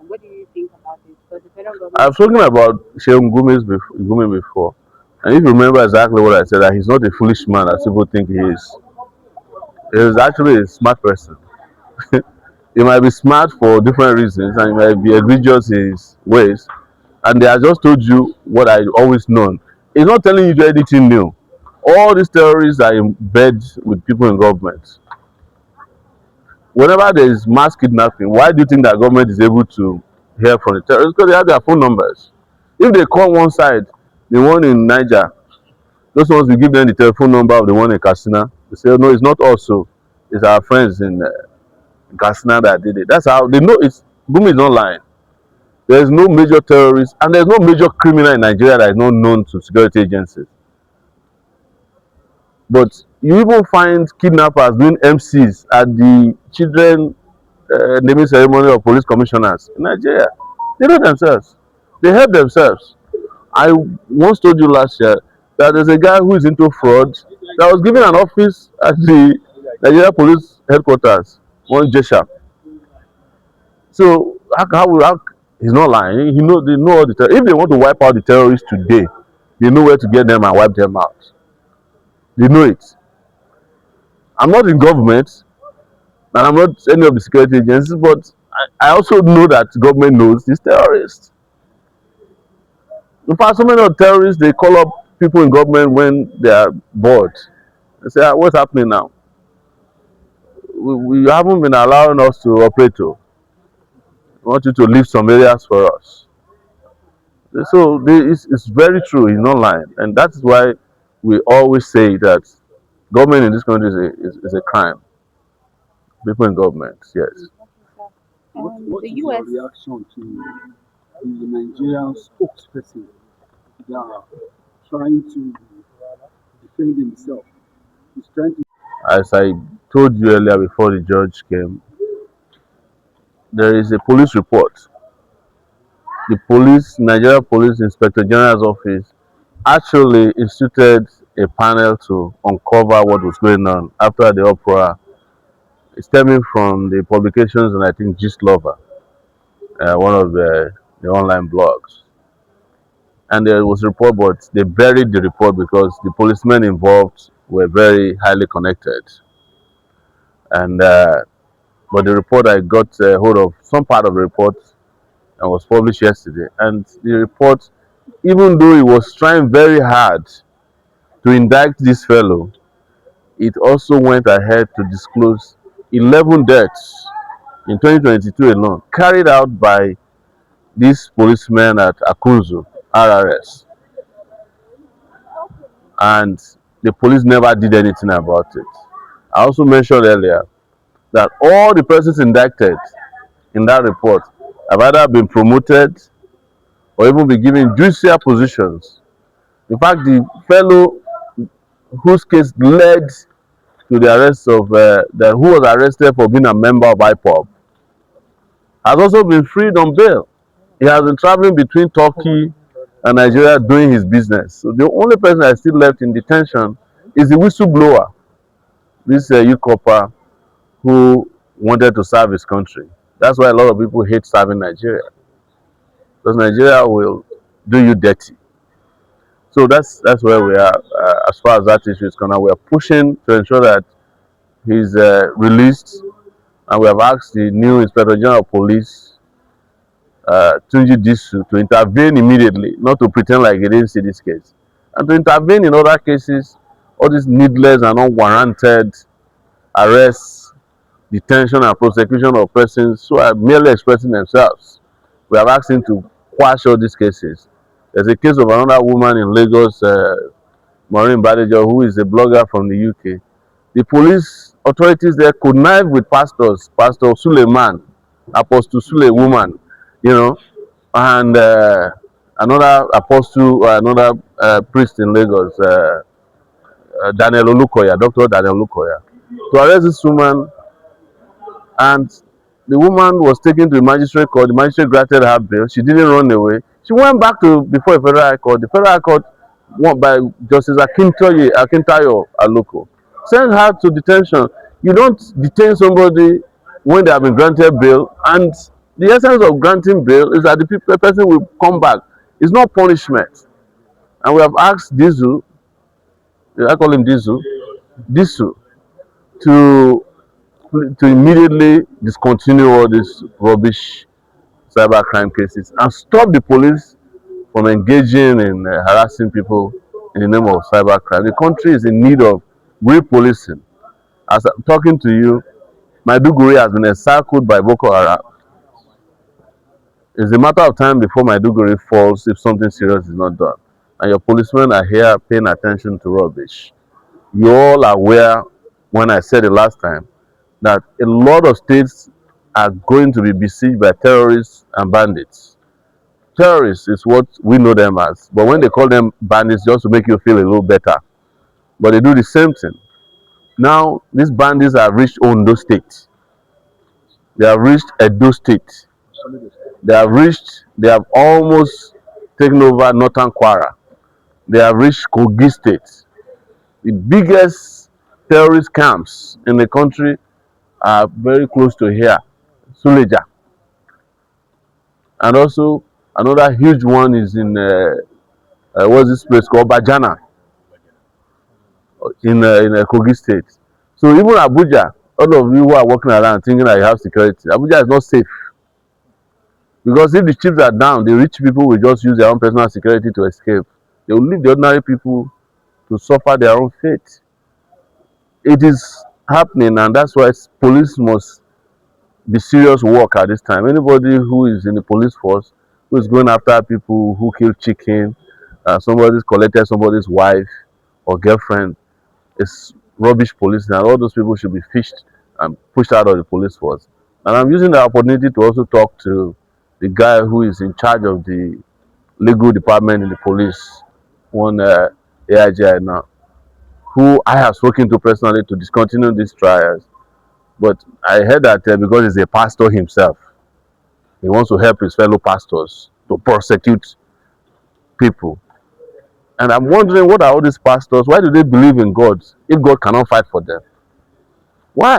What do you think about it? Because the federal government I've is spoken about Sheik Gumi before, and if you remember exactly what I said, that he's not a foolish man as people think he is. He's actually a smart person. He might be smart for different reasons, and he might be egregious in his ways. And they have just told you what I always known. He's not telling you anything new. All these terrorists are in bed with people in government. Whenever there is mass kidnapping, why do you think that government is able to hear from the terrorists? Because they have their phone numbers. If they call one side, the one in Niger, those ones will give them the telephone number of the one in Katsina. They say, oh, no, it's not us, so it's our friends in Katsina that did it. That's how they know it's Gumi is not lying. There's no major terrorist and there's no major criminal in Nigeria that is not known to security agencies. But you even find kidnappers doing MCs at the children naming ceremony of police commissioners in Nigeria. They know themselves. They help themselves. I once told you last year that there's a guy who is into fraud that was given an office at the Nigeria Police Headquarters, one Jesha. So how he's not lying. They know all the if they want to wipe out the terrorists today, they know where to get them and wipe them out. They know it. I'm not in government, and I'm not any of the security agencies, but I also know that government knows these terrorists. In fact, so many of the terrorists they call up people in government when they are bored. They say, "What's happening now? We haven't been allowing us to operate. Oh. We want you to leave some areas for us." So it's very true. He's not lying, and that's why we always say that government in this country is a crime. People in government, yes. What the is your U.S. reaction to the Nigerian spokesperson that are trying to defend himself? He's trying to. As I told you earlier before the judge came, there is a police report. The Nigeria Police Inspector General's office actually instituted a panel to uncover what was going on after the uproar stemming from the publications and I think Gist Lover, one of the online blogs. And there was a report, but they buried the report because the policemen involved were very highly connected. And but the report I got hold of some part of the report and was published yesterday. And the report, even though it was trying very hard to indict this fellow, it also went ahead to disclose 11 deaths in 2022 alone, carried out by these policemen at Akunzu, RRS. And the police never did anything about it. I also mentioned earlier that all the persons indicted in that report have either been promoted or even been given judicial positions. In fact, the fellow whose case led to the arrest of who was arrested for being a member of IPOB has also been freed on bail. He has been traveling between Turkey and Nigeria doing his business. So the only person that is still left in detention is the whistleblower, this youth copper who wanted to serve his country. That's why a lot of people hate serving Nigeria, because Nigeria will do you dirty. So that's where we are as far as that issue is concerned. We are pushing to ensure that he's released, and we have asked the new Inspector General of Police, Tunji Disu, to intervene immediately, not to pretend like he didn't see this case, and to intervene in other cases, all these needless and unwarranted arrests, detention, and prosecution of persons who are merely expressing themselves. We have asked him to quash all these cases. There's a case of another woman in Lagos, Maureen Badejo, who is a blogger from the UK. The police authorities there connive with pastors, Pastor Suleiman, Apostle Sule, woman, and another apostle, another priest in Lagos, Daniel Olukoya, Dr. Daniel Olukoya, to arrest this woman. And the woman was taken to the magistrate court. The magistrate granted her bail. She didn't run away. She went back to before the Federal High Court. The Federal High Court, won by Justice Akintayo Aloko, sent her to detention. You don't detain somebody when they have been granted bail, and The essence of granting bail is that the person will come back. It's not punishment. And we have asked Dizu, I call him Disu, to immediately discontinue all these rubbish cybercrime cases and stop the police from engaging in harassing people in the name of cybercrime. The country is in need of repolicing. As I'm talking to you, Maiduguri has been encircled by Boko Haram. It's a matter of time before Maiduguri falls if something serious is not done. And your policemen are here paying attention to rubbish. You all are aware, when I said it last time, that a lot of states are going to be besieged by terrorists and bandits. Terrorists is what we know them as, but when they call them bandits, just to make you feel a little better, but they do the same thing. Now, these bandits have reached Ondo State, they have reached Edo State, they have almost taken over Northern Kwara, they have reached Kogi State. The biggest terrorist camps in the country are very close to here, Suleja. And also, another huge one is in, what's this place called? Bajana, in Kogi State. So even Abuja, all of you who are walking around thinking that you have security, Abuja is not safe. Because if the chips are down, the rich people will just use their own personal security to escape. They will leave the ordinary people to suffer their own fate. It is happening, and that's why police must be serious work at this time. Anybody who is in the police force, who is going after people who kill chicken, somebody's collected somebody's wife or girlfriend, is rubbish policing, and all those people should be fished and pushed out of the police force. And I'm using the opportunity to also talk to the guy who is in charge of the legal department in the police, one AIGI now, who I have spoken to personally to discontinue these trials. But I heard that because he's a pastor himself, he wants to help his fellow pastors to prosecute people. And I'm wondering, what are all these pastors? Why do they believe in God if God cannot fight for them? Why?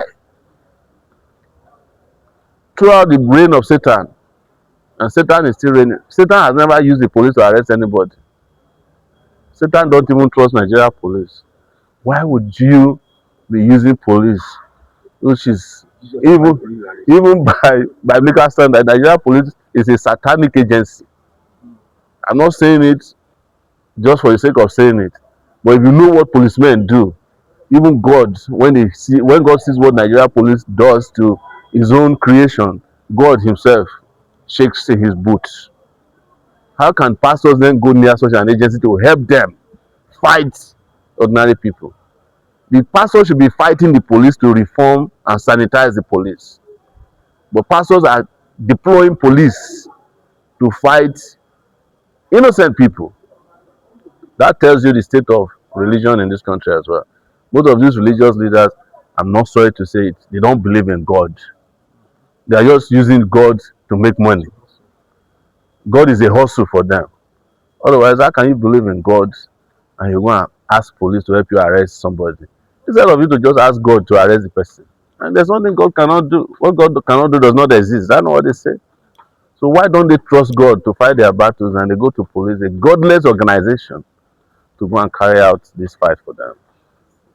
Throughout the reign of Satan, and Satan is still reigning, Satan has never used the police to arrest anybody. Satan don't even trust Nigeria police. Why would you be using police, which is even by legal standard, Nigeria police is a satanic agency. I'm not saying it just for the sake of saying it, but if you know what policemen do, even God, when God sees what Nigeria police does to his own creation, God himself shakes his boots. How can pastors then go near such an agency to help them fight ordinary people? The pastor should be fighting the police to reform and sanitize the police. But pastors are deploying police to fight innocent people. That tells you the state of religion in this country as well. Most of these religious leaders, I'm not sorry to say it, they don't believe in God. They are just using God to make money. God is a hustle for them. Otherwise, how can you believe in God and you go and ask police to help you arrest somebody? Instead of you to just ask God to arrest the person. And there's nothing God cannot do. What God cannot do does not exist. That's not what they say. So why don't they trust God to fight their battles and they go to police, a godless organization, to go and carry out this fight for them?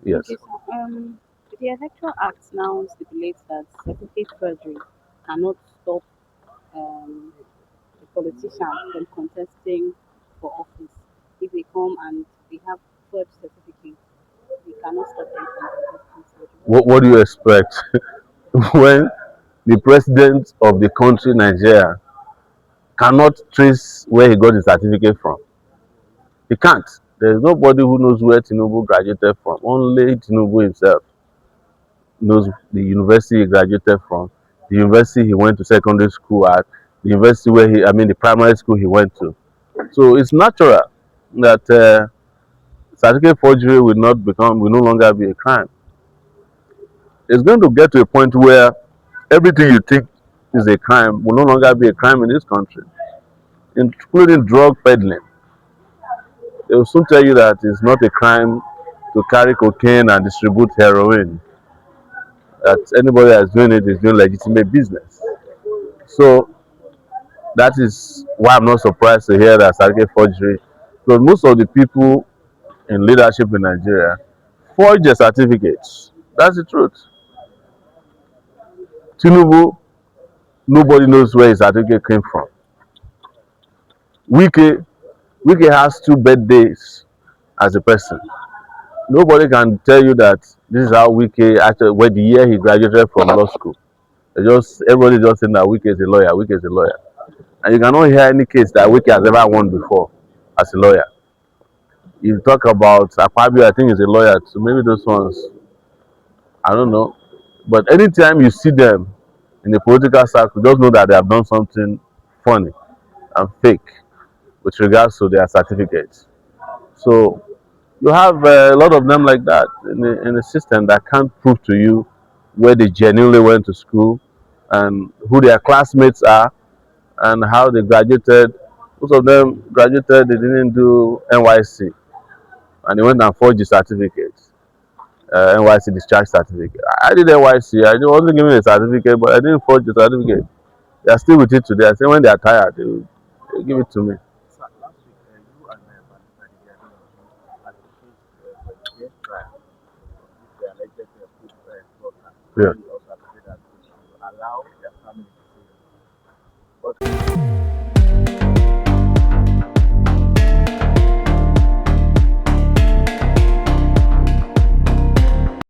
Yes. Okay, so the Electoral Act now stipulates that certificate forgery cannot stop um, the politician from contesting for office. If they come and they have forged certificates, we cannot stop them from contesting. So What do you expect when the president of the country, Nigeria, cannot trace where he got his certificate from? He can't. There's nobody who knows where Tinubu graduated from. Only Tinubu himself knows the university he graduated from, the university he went to secondary school at, the university the primary school he went to. So it's natural that certificate forgery will no longer be a crime. It's going to get to a point where everything you think is a crime will no longer be a crime in this country, including drug peddling. They will soon tell you that it's not a crime to carry cocaine and distribute heroin. That anybody that's doing it is doing legitimate business. So That is why I'm not surprised to hear that certificate forgery. Because most of the people in leadership in Nigeria forge their certificates. That's the truth. Tinubu, nobody knows where his certificate came from. Wike, Wike has 2 birthdays as a person. Nobody can tell you that this is how Wike actually, where the year he graduated from law school. Everybody just saying that Wike is a lawyer, Wike is a lawyer. And you cannot hear any case that Wike has ever won before as a lawyer. You talk about Akpabio, I think he's a lawyer too. Maybe those ones, I don't know. But anytime you see them in the political circle, just know that they have done something funny and fake with regards to their certificates. So you have a lot of them like that in the system that can't prove to you where they genuinely went to school and who their classmates are and how they graduated. Most of them graduated, they didn't do NYC and they went and forged the certificate, NYC discharge certificate. I did NYC, I wasn't given a certificate, but I didn't forge the certificate. They are still with it today. I say when they are tired, they give it to me. Sir, last week, you and Vanessa advocate for a fair trial of this alleged food fraud, Yeah. and you also advocate that they should allow their family to stay. But